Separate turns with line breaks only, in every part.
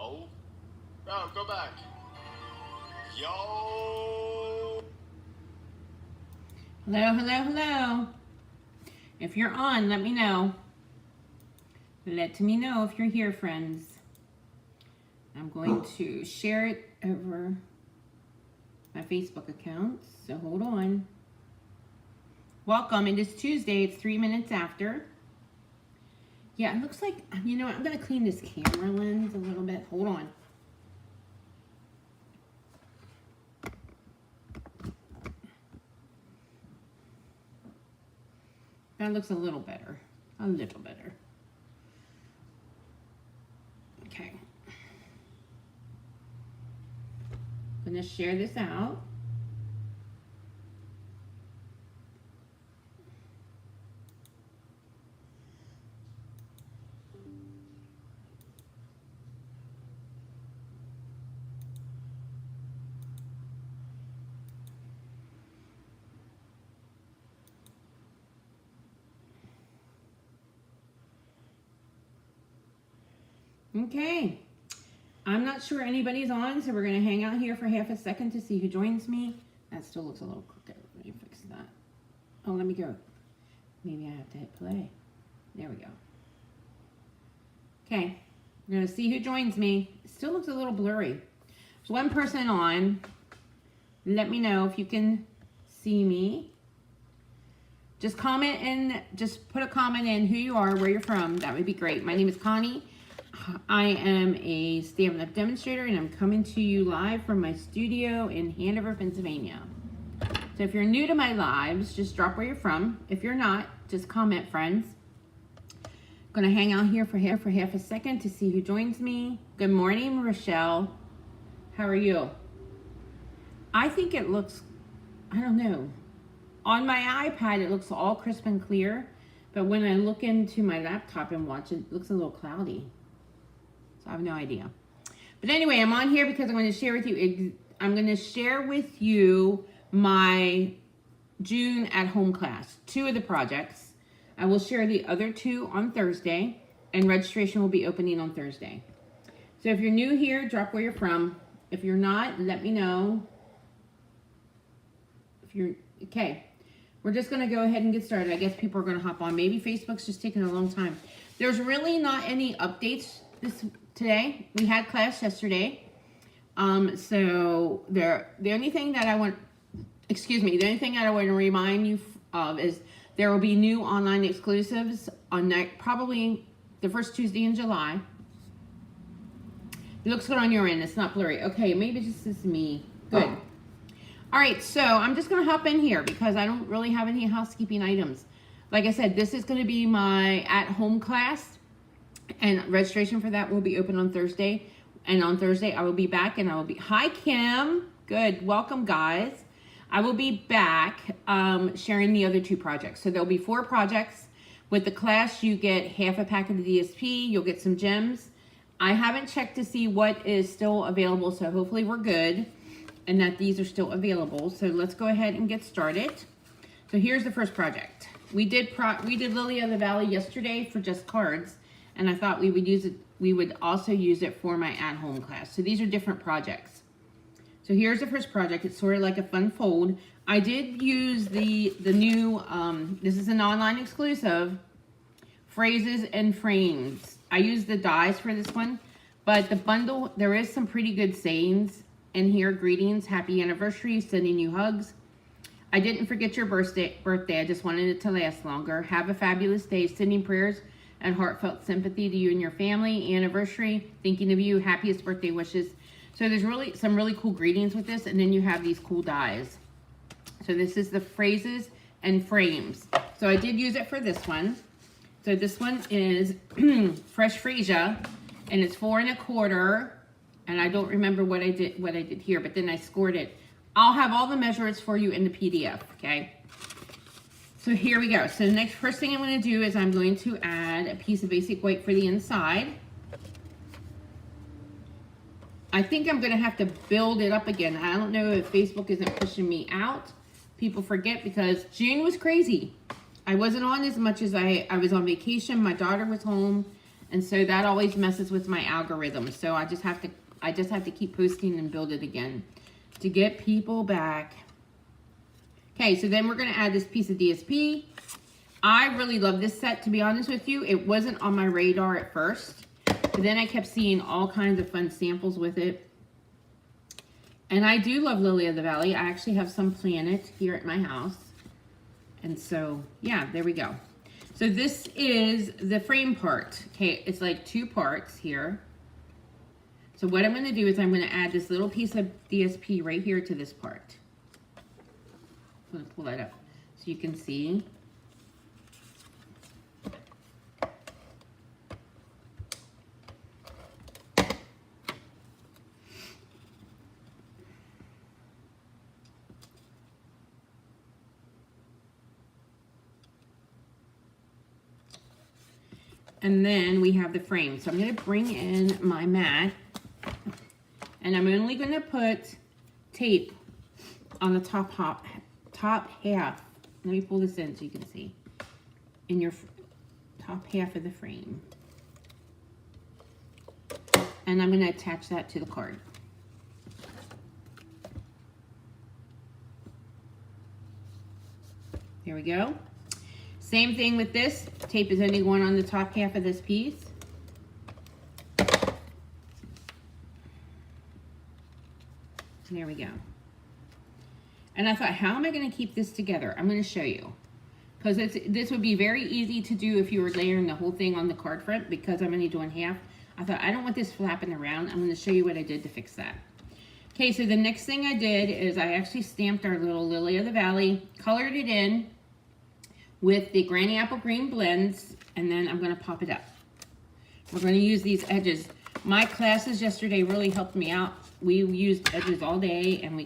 No. No, go back. Yo.
Hello, hello, hello. If you're on, let me know. Let me know if you're here, friends. I'm going to share it over my Facebook account, so hold on. Welcome. It is Tuesday. It's 3 minutes after. Yeah, it looks like, you know what, I'm going to clean this camera lens a little bit. Hold on. That looks a little better. A little better. Okay. I'm going to share this out. Okay, I'm not sure anybody's on, so we're going to hang out here for half a second to see who joins me. That still looks a little crooked. Let me fix that. Oh, let me go. Maybe I have to hit play. There we go. Okay, we're going to see who joins me. It still looks a little blurry. There's one person on. Let me know if you can see me. Just comment in, just put a comment in who you are, where you're from. That would be great. My name is Connie. I am a stand-up demonstrator, and I'm coming to you live from my studio in Hanover, Pennsylvania. So if you're new to my lives, just drop where you're from. If you're not, just comment, friends. I'm going to hang out here for half a second to see who joins me. Good morning, Rochelle. How are you? I think it looks, I don't know. On my iPad, it looks all crisp and clear, but when I look into my laptop and watch it, it looks a little cloudy. I have no idea. But anyway, I'm on here because I'm going to share with you, my June at-home class. 2 of the projects. I will share the other 2 on Thursday, and registration will be opening on Thursday. So if you're new here, drop where you're from. If you're not, let me know. If you're, okay. We're just going to go ahead and get started. I guess people are going to hop on. Maybe Facebook's just taking a long time. There's really not any updates today. We had class yesterday. So the only thing that I want, the only thing that I want to remind you of is there will be new online exclusives on probably the first Tuesday in July. It looks good on your end. It's not blurry. Okay, maybe this is me. Good. All right, so I'm just going to hop in here because I don't really have any housekeeping items. Like I said, this is going to be my at-home class. And registration for that will be open on Thursday. And on Thursday, I will be back and I will be... Hi, Kim. Good. Welcome, guys. I will be back sharing the other 2 projects. So there'll be 4 projects. With the class, you get half a pack of the DSP. You'll get some gems. I haven't checked to see what is still available, so hopefully we're good and that these are still available. So let's go ahead and get started. So here's the first project. We did Lily of the Valley yesterday for just cards. And I thought we would use it. We would also use it for my at-home class. So these are different projects. So here's the first project. It's sort of like a fun fold. I did use the new. This is an online exclusive. Phrases and frames. I used the dies for this one, but the bundle there is some pretty good sayings in here. Greetings, happy anniversary, sending you hugs. I didn't forget your birthday. I just wanted it to last longer. Have a fabulous day. Sending prayers and heartfelt sympathy to you and your family. Anniversary, thinking of you, happiest birthday wishes. So there's really some really cool greetings with this, and then you have these cool dies. So this is the phrases and frames. So I did use it for this one. So this one is Fresh Freesia, and it's 4 1/4. And I don't remember what I did here, but then I scored it. I'll have all the measurements for you in the PDF, okay? So here we go. So the first thing I'm going to do is I'm going to add a piece of basic white for the inside. I think I'm going to have to build it up again. I don't know if Facebook isn't pushing me out. People forget because June was crazy. I wasn't on as much as I was on vacation. My daughter was home And so that always messes with my algorithm. So I just have to keep posting and build it again to get people back. Okay, so then we're going to add this piece of DSP. I really love this set, to be honest with you. It wasn't on my radar at first, but then I kept seeing all kinds of fun samples with it. And I do love Lily of the Valley. I actually have some planted here at my house. And so, yeah, there we go. So this is the frame part. Okay, it's like 2 parts here. So what I'm going to do is I'm going to add this little piece of DSP right here to this part. I'm going to pull that up so you can see. And then we have the frame. So I'm going to bring in my mat. And I'm only going to put tape on the top half. Let me pull this in so you can see. In your top half of the frame. And I'm going to attach that to the card. There we go. Same thing with this. Tape is only going on the top half of this piece. There we go. And I thought, how am I going to keep this together? I'm going to show you. Because this would be very easy to do if you were layering the whole thing on the card front, because I'm only doing half. I thought, I don't want this flapping around. I'm going to show you what I did to fix that. Okay, so the next thing I did is I actually stamped our little Lily of the Valley, colored it in with the Granny Apple Green blends, and then I'm going to pop it up. We're going to use these edges. My classes yesterday really helped me out. We used edges all day, and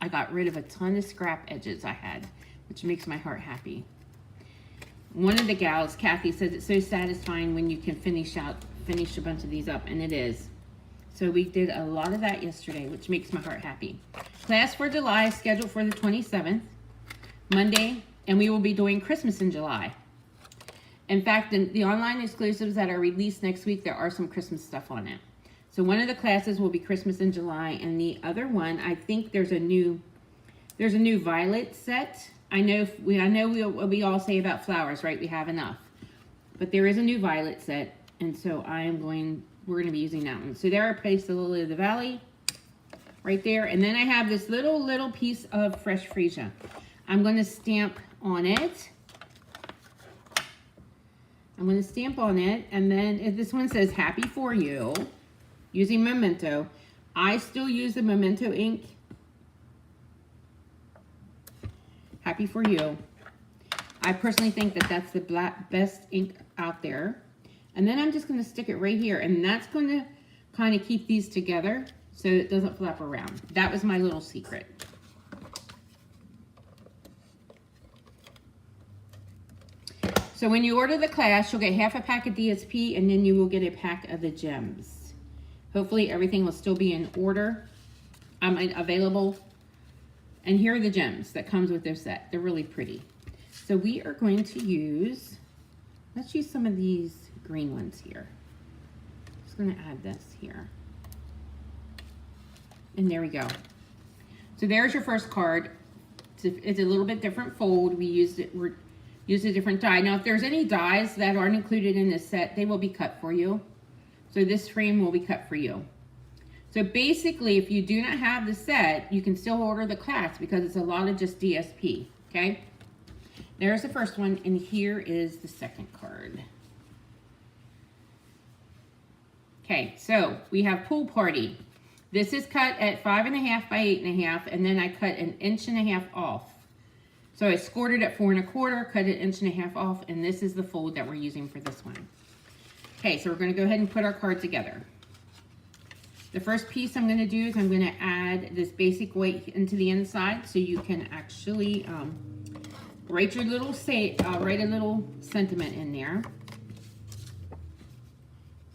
I got rid of a ton of scrap edges I had, which makes my heart happy. One of the gals, Kathy, says it's so satisfying when you can finish a bunch of these up, and it is. So we did a lot of that yesterday, which makes my heart happy. Class for July is scheduled for the 27th, Monday, and we will be doing Christmas in July. In fact, in the online exclusives that are released next week, there are some Christmas stuff on it. So one of the classes will be Christmas in July, and the other one, I think there's a new violet set. I know we all say about flowers, right? We have enough. But there is a new violet set, and so we're going to be using that one. So there I placed the Lily of the Valley right there. And then I have this little piece of fresh freesia. I'm going to stamp on it. I'm going to stamp on it. And then if this one says happy for you, using Memento. I still use the Memento ink. Happy for you. I personally think that that's the best ink out there. And then I'm just going to stick it right here. And that's going to kind of keep these together so it doesn't flap around. That was my little secret. So when you order the class, you'll get half a pack of DSP, and then you will get a pack of the gems. Hopefully everything will still be in order, available. And here are the gems that comes with their set. They're really pretty. So we are going to use, let's use some of these green ones here. Just going to add this here. And there we go. So there's your first card. It's a little bit different fold. We used a different die. Now, if there's any dies that aren't included in this set, they will be cut for you. So this frame will be cut for you. So basically, if you do not have the set, you can still order the class because it's a lot of just DSP, okay? There's the first one, and here is the second card. Okay, so we have Pool Party. This is cut at 5.5 by 8.5, and then I cut 1.5 inches off. So I scored it at 4 1/4, cut 1.5 inches off, and this is the fold that we're using for this one. Okay, so we're going to go ahead and put our card together. The first piece I'm going to do is I'm going to add this basic white into the inside so you can actually write a little sentiment in there.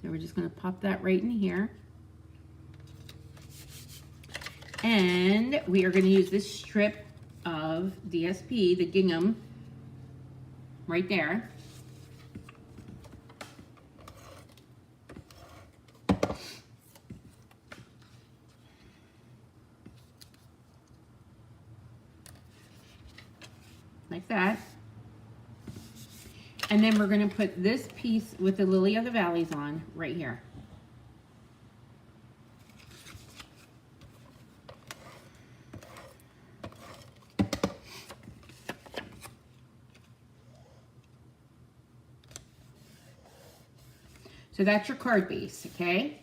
So we're just going to pop that right in here. And we are going to use this strip of DSP, the gingham, right there. like that. And then we're going to put this piece with the Lily of the Valleys on right here. So that's your card base, okay?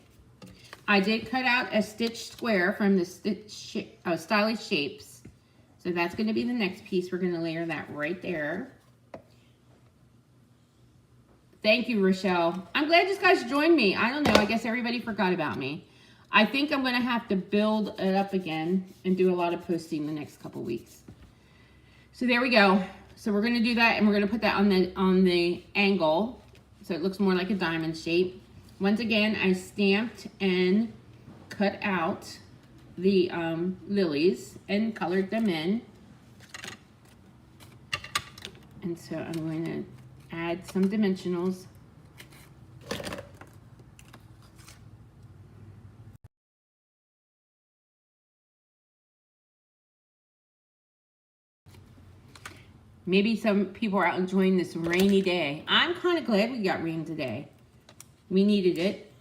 I did cut out a stitch square from the Stylish Shapes. So that's going to be the next piece. We're going to layer that right there. Thank you, Rochelle. I'm glad you guys joined me. I don't know. I guess everybody forgot about me. I think I'm going to have to build it up again and do a lot of posting the next couple weeks. So there we go. So we're going to do that, and we're going to put that on the angle so it looks more like a diamond shape. Once again, I stamped and cut out the lilies and colored them in. And so I'm going to add some dimensionals. Maybe some people are out enjoying this rainy day. I'm kind of glad we got rain today. We needed it.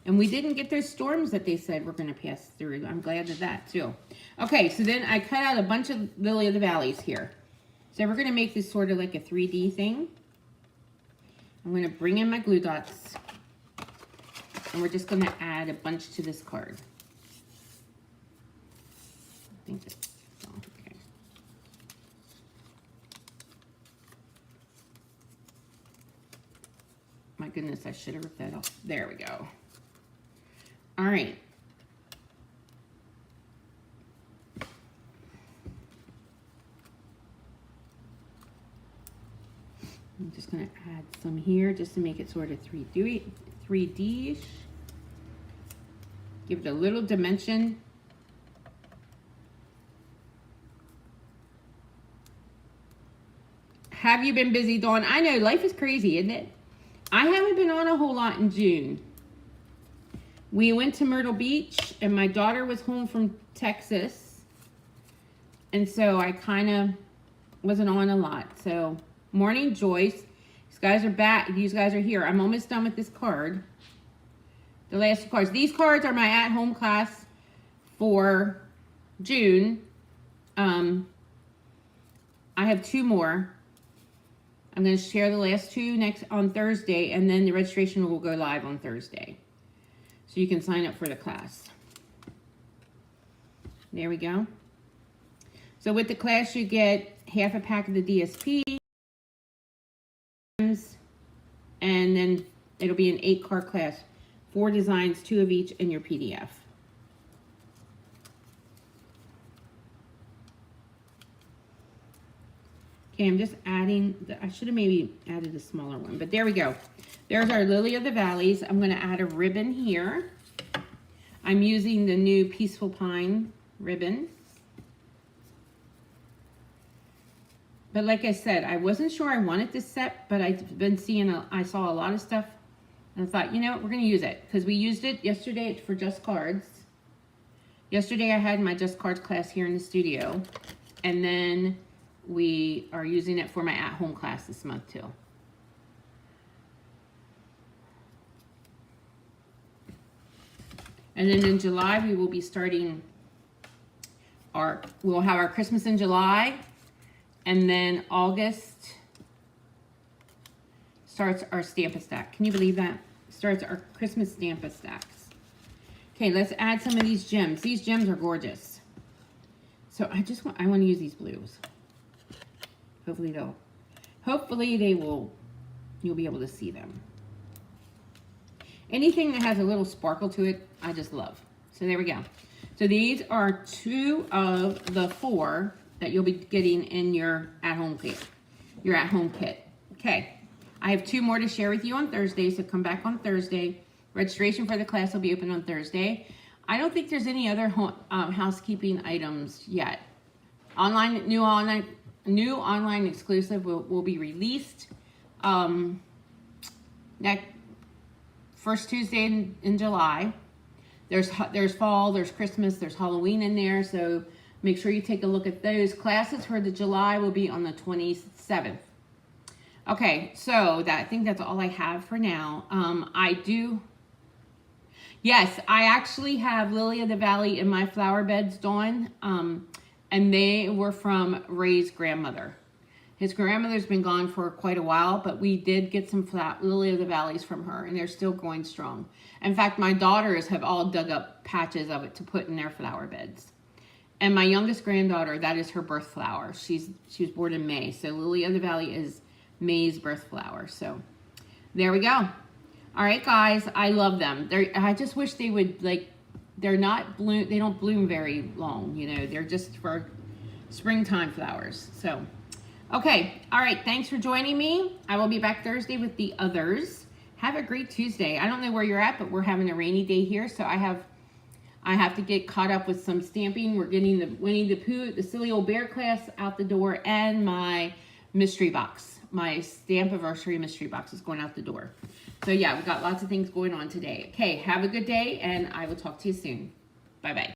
And we didn't get those storms that they said we're going to pass through. I'm glad of that too. Okay, so then I cut out a bunch of Lily of the Valleys here. So we're going to make this sort of like a 3D thing. I'm going to bring in my glue dots. And we're just going to add a bunch to this card. I think that's all. Okay. My goodness, I should have ripped that off. There we go. All right. I'm just going to add some here just to make it sort of 3D-ish. Give it a little dimension. Have you been busy, Dawn? I know, life is crazy, isn't it? I haven't been on a whole lot in June. We went to Myrtle Beach, and my daughter was home from Texas. And so I kind of wasn't on a lot. So, morning, Joyce. These guys are back. These guys are here. I'm almost done with this card. The last two cards. These cards are my at-home class for June. I have 2 more. I'm going to share the last 2 next on Thursday, and then the registration will go live on Thursday. So you can sign up for the class. There we go. So with the class, you get half a pack of the DSP, and then it'll be an 8-card class. 4 designs, 2 of each in your PDF. Okay, I'm just adding, I should have maybe added a smaller one, but there we go. There's our Lily of the Valleys. I'm going to add a ribbon here. I'm using the new Peaceful Pine ribbon. But like I said, I wasn't sure I wanted this set, but I've been seeing, I saw a lot of stuff, and I thought, you know what, we're going to use it, because we used it yesterday for Just Cards. Yesterday I had my Just Cards class here in the studio, and then we are using it for my at-home class this month too. And then in July, we will be starting we'll have our Christmas in July. And then August starts our Stamp-A-Stack. Can you believe that? Starts our Christmas Stamp-A-Stacks. Okay, let's add some of these gems. These gems are gorgeous. So I want to use these blues. Hopefully you'll be able to see them. Anything that has a little sparkle to it, I just love. So there we go. So these are 2 of the 4 that you'll be getting in your at-home kit. Okay, I have 2 more to share with you on Thursday, so come back on Thursday. Registration for the class will be open on Thursday. I don't think there's any other housekeeping items yet. New online exclusive will be released next first Tuesday in July. There's fall, there's Christmas, there's Halloween in there, so Make sure you take a look at those. Classes for the July will be on the 27th. Okay, so I think that's all I have for now. Yes, I actually have Lily of the Valley in my flower beds, Dawn, and they were from Ray's grandmother. His grandmother's been gone for quite a while, but we did get some Lily of the Valleys from her, and they're still going strong. In fact, my daughters have all dug up patches of it to put in their flower beds. And my youngest granddaughter, that is her birth flower. She was born in May, so Lily of the Valley is May's birth flower. So there we go. All right, guys, I love them. I just wish they would, like, they don't bloom very long, you know. They're just for springtime flowers. So, okay. All right, thanks for joining me. I will be back Thursday with the others. Have a great Tuesday. I don't know where you're at, but we're having a rainy day here, so I have to get caught up with some stamping. We're getting the Winnie the Pooh, the Silly Old Bear class out the door, and my mystery box. My Stampiversary mystery box is going out the door. So yeah, we've got lots of things going on today. Okay, have a good day, and I will talk to you soon. Bye-bye.